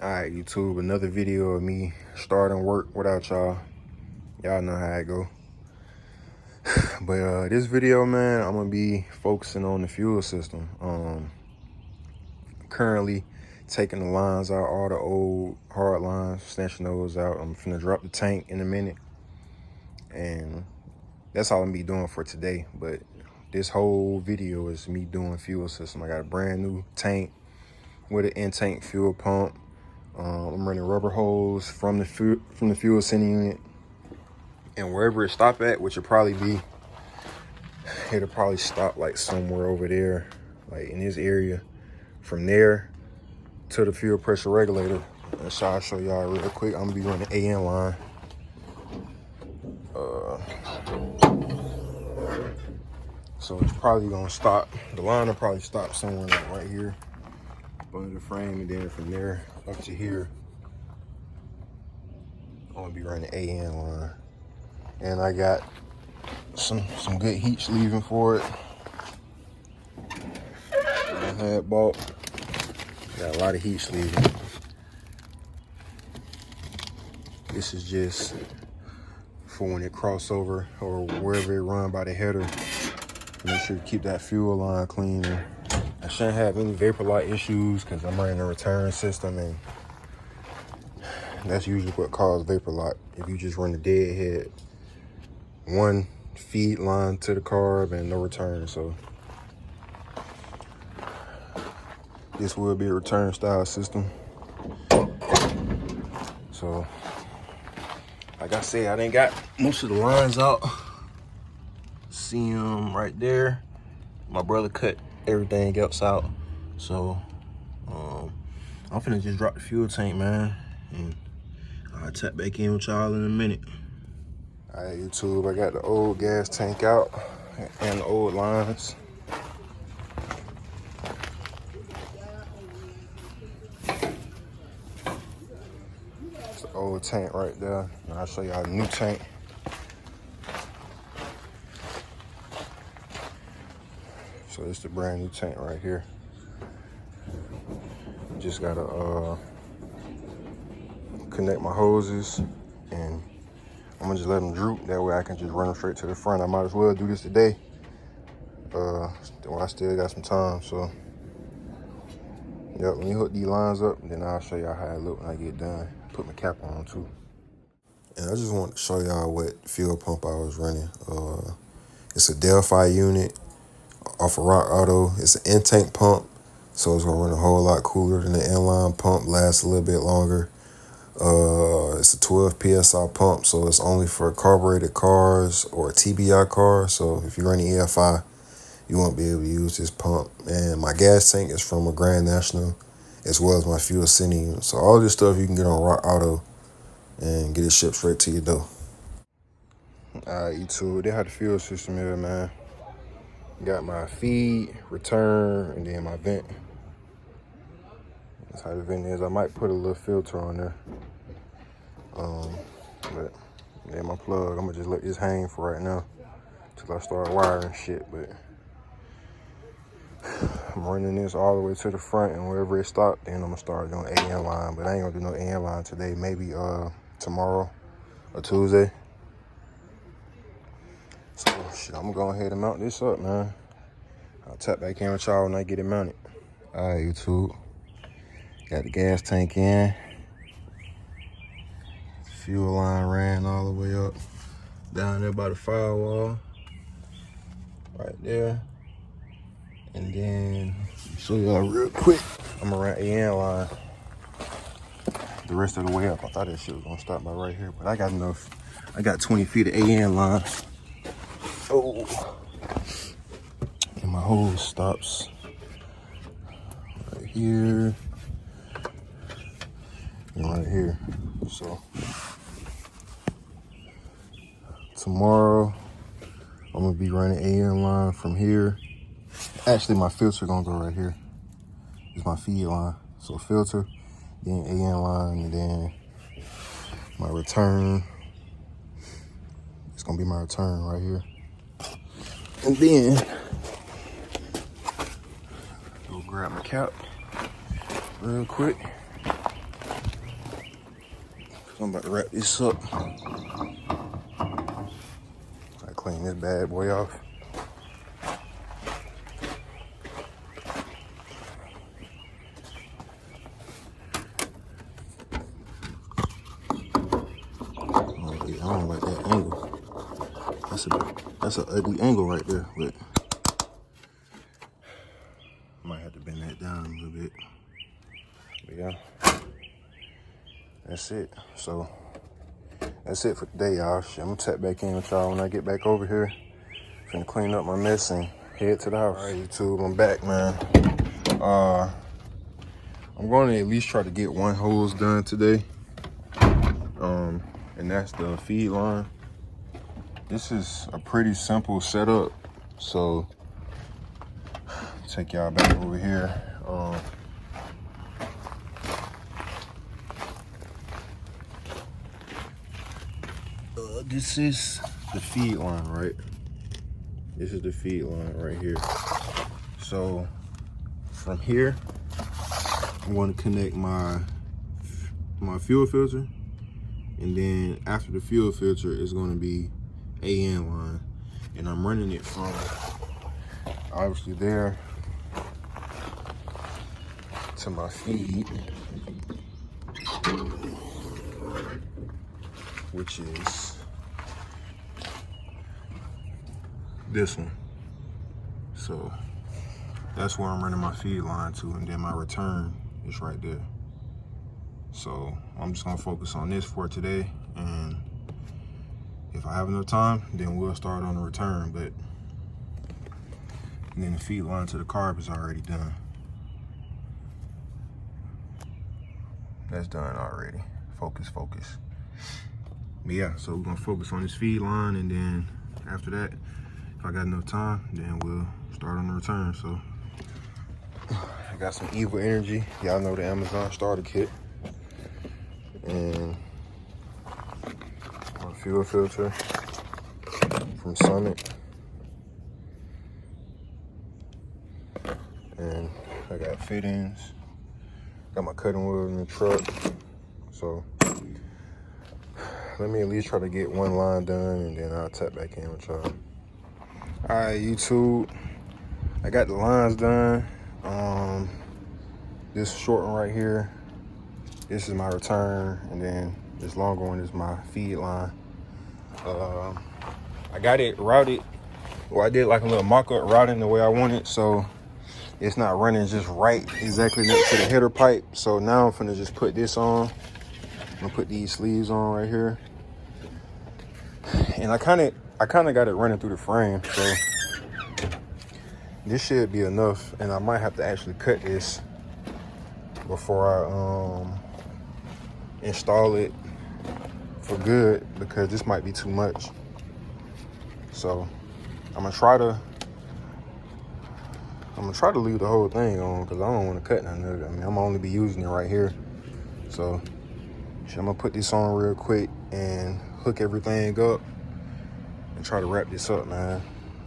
Alright, YouTube, another video of me starting work without y'all. Y'all know how it go. But this video, man, I'm gonna be focusing on the fuel system. Currently taking the lines out, all the old hard lines, snatching those out. I'm finna drop the tank in a minute. And that's all I'm gonna be doing for today. But this whole video is me doing fuel system. I got a brand new tank with an in-tank fuel pump. I'm running rubber hose from the fuel sending unit, and wherever it stop at, which will probably be, it'll probably stop like somewhere over there, like in this area. From there to the fuel pressure regulator. So I'll show y'all real quick. I'm gonna be running AN line. So it's probably gonna stop. The line will probably stop somewhere like right here under the frame, and then from there up to here, I'm gonna be running AN line. And I got some good heat sleeving for it. I had bought. Got a lot of heat sleeving. This is just for when it cross over or wherever it run by the header. Make sure to keep that fuel line clean. And I shouldn't have any vapor lock issues because I'm running a return system, and that's usually what causes vapor lock. If you just run the deadhead, one feed line to the carb and no return. So this will be a return style system. So like I said, I done got most of the lines out. See them right there. My brother cut everything else out. So I'm finna just drop the fuel tank, man, and I'll tap back in with y'all in a minute. All right, YouTube, I got the old gas tank out and the old lines. It's the old tank right there. And I'll show y'all the new tank. So it's the brand new tank right here. Just gotta connect my hoses, and I'm gonna just let them droop. That way I can just run them straight to the front. I might as well do this today while I still got some time. So yeah, let me hook these lines up, and then I'll show y'all how it look when I get done. Put my cap on too. And I just want to show y'all what fuel pump I was running. It's a Delphi unit off of Rock Auto. It's an in-tank pump, so it's gonna run a whole lot cooler than the inline pump, lasts a little bit longer. It's a 12 PSI pump, so it's only for carbureted cars or TBI cars. So if you're running EFI, you won't be able to use this pump. And my gas tank is from a Grand National, as well as my fuel sending unit. So all this stuff you can get on Rock Auto and get it shipped straight to your door. All right, YouTube, they have the fuel system here, man. Got my feed, return, and then my vent. That's how the vent is. I might put a little filter on there. But then my plug, I'm gonna just let this hang for right now till I start wiring shit. But I'm running this all the way to the front, and wherever it stopped, then I'm gonna start doing AN line. But I ain't gonna do no AN line today. Maybe tomorrow or Tuesday. So shit, I'm gonna go ahead and mount this up, man. I'll tap back in with y'all when I get it mounted. All right, YouTube. Got the gas tank in. Fuel line ran all the way up down there by the firewall. Right there. And then, show y'all real quick, I'm gonna run AN line the rest of the way up. I thought that shit was gonna stop by right here, but I got enough. I got 20 feet of AN line. Oh. And my hose stops right here and right here. So tomorrow I'm gonna be running AN line from here. Actually, my filter gonna go right here. It's my feed line. So filter, then AN line, and then my return. It's gonna be my return right here. And then go grab my cap real quick. I'm about to wrap this up. I clean this bad boy off. I don't like that angle. That's an ugly angle right there, but I might have to bend that down a little bit. But yeah, that's it. So that's it for today, y'all. I'm gonna tap back in with y'all when I get back over here. Finna clean up my mess and head to the house. All right, YouTube, I'm back, man. I'm going to at least try to get one hose done today. And that's the feed line. This is a pretty simple setup. So take y'all back over here. This is the feed line, right? This is the feed line right here. So from here, I'm going to connect my fuel filter, and then after the fuel filter is going to be AN line, and I'm running it from obviously there to my feed, which is this one. So that's where I'm running my feed line to, and then my return is right there. So I'm just gonna focus on this for today, and if I have enough time, then we'll start on the return. But and then the feed line to the carb is already done. That's done already. Focus. But yeah, so we're gonna focus on this feed line, and then after that, if I got enough time, then we'll start on the return. So I got some Evil Energy. Y'all know the Amazon starter kit. And my fuel filter from Summit. And I got fittings. Got my cutting wheel in the truck. So let me at least try to get one line done, and then I'll tap back in with y'all. All right, YouTube. I got the lines done. This short one right here, this is my return, and then this longer one is my feed line. I got it routed. Well, I did like a little mock-up routing the way I want it, so it's not running just right exactly next to the header pipe. So now I'm finna just put this on. I'm gonna put these sleeves on right here, and I kind of got it running through the frame, so this should be enough. And I might have to actually cut this before I install it for good, because this might be too much. So I'm gonna try to leave the whole thing on, because I don't want to cut nothing of it. I mean, I'm gonna only be using it right here. So I'm gonna put this on real quick and hook everything up and try to wrap this up, man.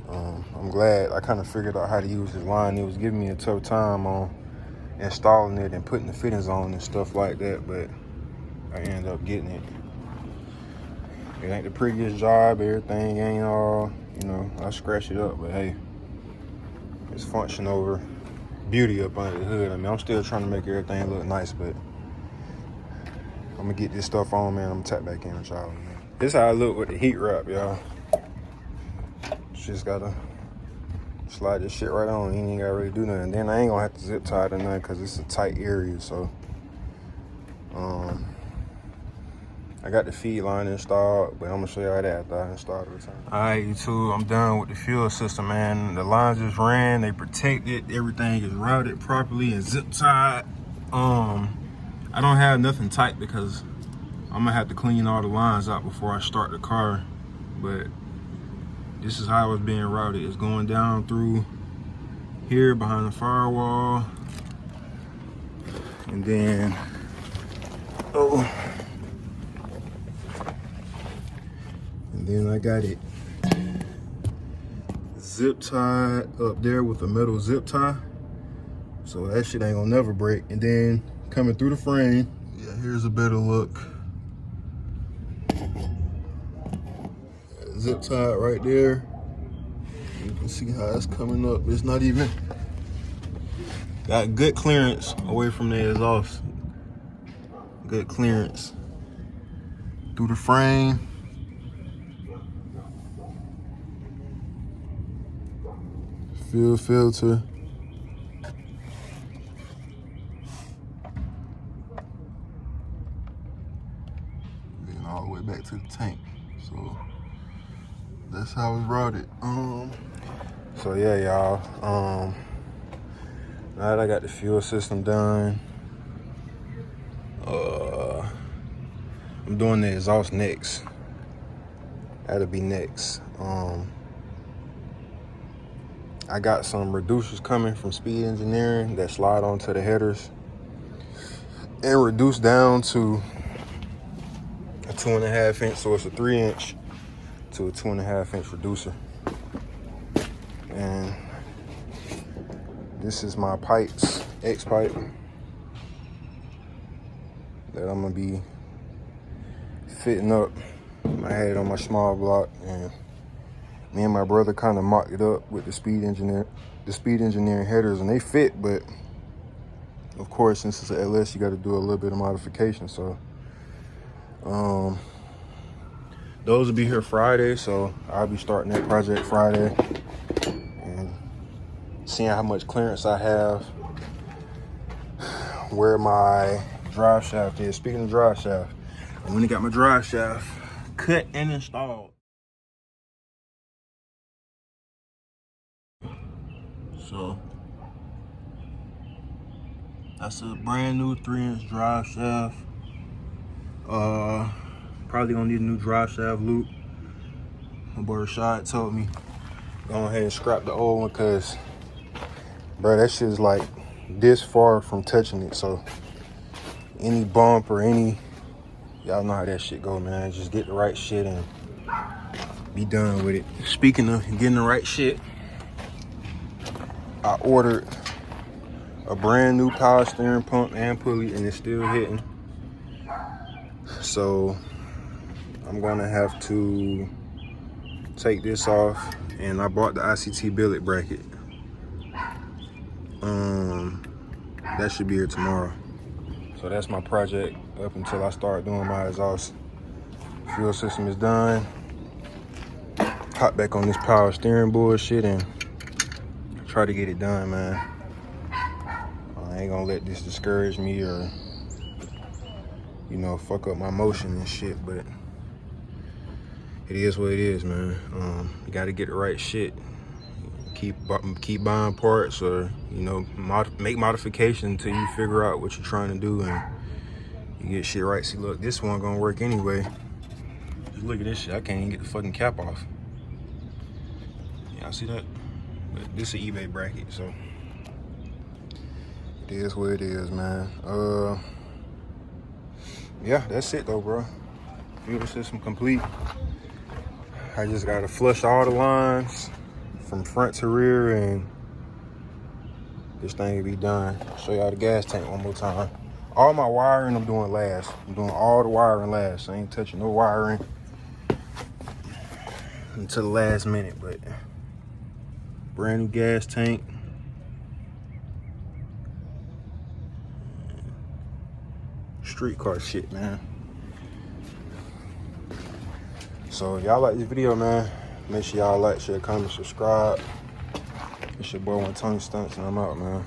I'm glad I kind of figured out how to use this line. It was giving me a tough time on installing it and putting the fittings on and stuff like that, but I ended up getting it. It ain't the prettiest job, everything ain't all, I scratched it up, but hey, it's function over beauty up under the hood. I mean, I'm still trying to make everything look nice, but I'm gonna get this stuff on, man. I'm gonna tap back in with y'all, man. This is how I look with the heat wrap, y'all. Just gotta slide this shit right on. You ain't gotta really do nothing. Then I ain't gonna have to zip tie it or nothing, because it's a tight area. So I got the feed line installed, but I'm gonna show y'all that after I install the return. All right, YouTube, I'm done with the fuel system, man. The lines just ran, they protected, everything is routed properly and zip tied. I don't have nothing tight because I'm gonna have to clean all the lines out before I start the car, but this is how it's being routed. It's going down through here behind the firewall, and then and then I got it zip tied up there with a metal zip tie, so that shit ain't gonna never break. And then coming through the frame, yeah, here's a better look. zip tied right there. You can see how it's coming up. It's not even got good clearance away from the exhaust. Good clearance through the frame. Fuel filter. Then all the way back to the tank. So that's how it's routed. So yeah, y'all. Now that I got the fuel system done, I'm doing the exhaust next. That'll be next. I got some reducers coming from Speed Engineering that slide onto the headers and reduce down to a 2.5 inch, so it's a 3 inch to a 2.5 inch reducer. And this is my pipes, X pipe, that I'm gonna be fitting up. I had it on my small block, and me and my brother kind of mocked it up with the Speed Engineering headers, and they fit, but of course, since it's an LS, you got to do a little bit of modification. So those will be here Friday, so I'll be starting that project Friday and seeing how much clearance I have, where my drive shaft is. Speaking of drive shaft, I went and got my drive shaft cut and installed. So that's a brand new 3 inch drive shaft. Probably gonna need a new drive shaft loop. My boy Rashad told me go ahead and scrap the old one, cause bro, that shit is like this far from touching it. So any bump or any, y'all know how that shit go, man. Just get the right shit and be done with it. Speaking of getting the right shit, I ordered a brand new power steering pump and pulley, and it's still hitting. So I'm gonna have to take this off, and I bought the ICT billet bracket. That should be here tomorrow. So that's my project up until I start doing my exhaust. Fuel system is done. Hop back on this power steering bullshit and try to get it done, man. I ain't gonna let this discourage me or, you know, fuck up my motion and shit, but it is what it is, man. You gotta get the right shit. Keep buying parts, or, you know, make modifications until you figure out what you're trying to do and you get shit right. See, look, this one gonna work anyway. Just look at this shit. I can't even get the fucking cap off. Y'all see that? But this is an eBay bracket, so it is what it is, man. Yeah, that's it though, bro. Fuel system complete. I just gotta flush all the lines from front to rear, and this thing will be done. Show y'all the gas tank one more time. All my wiring I'm doing last. I'm doing all the wiring last. I ain't touching no wiring until the last minute, but brand new gas tank. Street car shit, man. So if y'all like this video, man, make sure y'all like, share, comment, subscribe. It's your boy Tony Stunts, and I'm out, man.